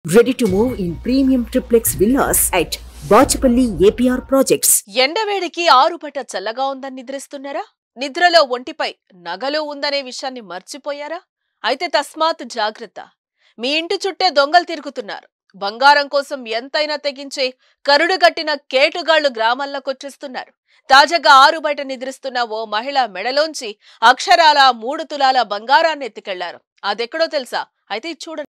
Ready to move in premium triplex villas at Bachapalli APR Projects. ఎండవేడికి ఆరుబట చల్లగా ఉందని నిద్రిస్తున్నారా? నిద్రలో ఒంటిపై నగలు ఉందనే విషయాన్ని మర్చిపోయారా? అయితే తస్మాత్ జాగ్రత్త. మీ ఇంటి చుట్టే దొంగలు తిరుగుతున్నారు. బంగారం కోసం ఎంతైనా తెగించే కరుడుగట్టిన కేటుగాళ్లు గ్రామాల్లోకొచ్చేస్తున్నారు. తాజాగా ఆరుబయట నిద్రిస్తున్న ఓ మహిళ మెడలోంచి అక్షరాల 3 తులాల బంగారాన్ని ఎత్తుకెళ్లారు. అదెక్కడో తెలుసా? అయితే చూడండి.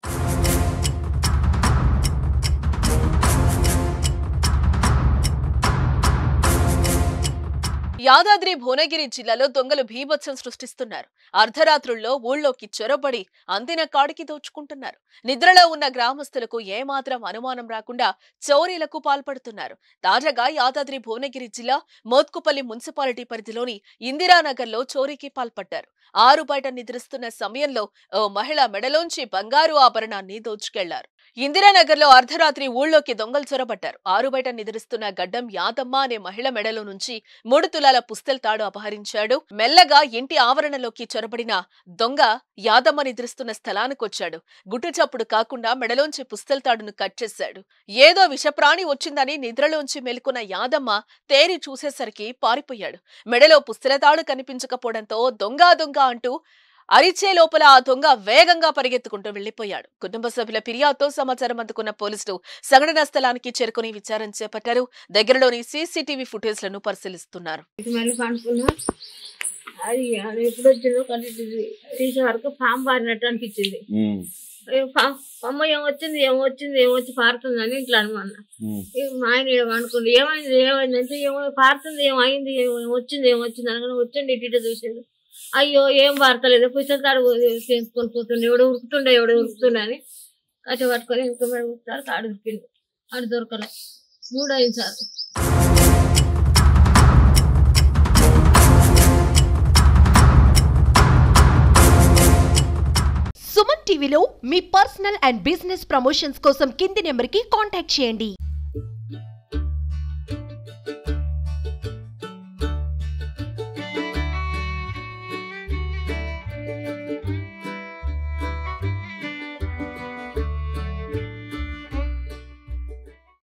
యాదాద్రి భువనగిరి జిల్లాలో దొంగలు భీభత్సం సృష్టిస్తున్నారు. అర్ధరాత్రుల్లో ఊళ్ళోకి చొరబడి అందిన కాడికి దోచుకుంటున్నారు. నిద్రలో ఉన్న గ్రామస్తులకు ఏమాత్రం అనుమానం రాకుండా చోరీలకు పాల్పడుతున్నారు. తాజాగా యాదాద్రి భువనగిరి జిల్లా మోత్కుపల్లి మున్సిపాలిటీ పరిధిలోని ఇందిరానగర్లో చోరీకి పాల్పడ్డారు. ఆరుబయట నిద్రిస్తున్న సమయంలో ఓ మహిళ మెడలోంచి బంగారు ఆభరణాన్ని దోచుకెళ్లారు. ఇందిరానగర్లో అర్ధరాత్రి ఊళ్ళోకి దొంగలు చొరబడ్డారు. ఆరుబయట నిద్రిస్తున్న గడ్డం యాదమ్మ అనే మహిళ మెడలో నుంచి 3 తులాల పుస్తెల తాడు అపహరించాడు. మెల్లగా ఇంటి ఆవరణలోకి చొరబడిన దొంగ యాదమ్మ నిద్రిస్తున్న స్థలానికొచ్చాడు. గుట్టు చప్పుడు కాకుండా మెడలోంచి పుస్తెల తాడును కట్ చేశాడు. ఏదో విషప్రాణి వచ్చిందని నిద్రలోంచి మెలుకున్న యాదమ్మ తేరి చూసేసరికి పారిపోయాడు. మెడలో పుస్తెల తాడు కనిపించకపోవడంతో దొంగ అంటూ అరిచే లోపల ఆ దొంగ వేగంగా పరిగెత్తుకుంటూ వెళ్లిపోయాడు. కుటుంబ సభ్యుల ఫిర్యాదుతో సమాచారం అందుకున్న పోలీసులు సంఘటనా స్థలానికి చేరుకుని విచారణ చేపట్టారు. దగ్గరలోని సీసీటీవీ ఫుటేజ్లను పరిశీలిస్తున్నారు. పాము పారినట్టు అనిపించింది. అమ్మ ఏమొచ్చి పారుతుందని ఇట్లా అనుమన్నా. మా ఆయన ఏమనుకుంది, ఏమైందంటే ఏమో పారుతుంది, ఏమైంది, ఏమొచ్చింది అనగానే వచ్చింది. ఇటు చూసిండు. అయ్యో ఏం వార్తలేదు, పుస్తకాలు తాడు తీసుకొని పోతుండే, ఎవడు ఉరుకుతుండే అని కట్ట పట్టుకొని ఇంకా మరి ఉరుకుతారు. తాడు ఉరికింది, ఆడు దొరకలే. 3 అయింది సార్. సుమన్ టీవీలో మీ పర్సనల్ అండ్ బిజినెస్ ప్రమోషన్స్ కోసం కింది నెంబర్కి కాంటాక్ట్ చేయండి.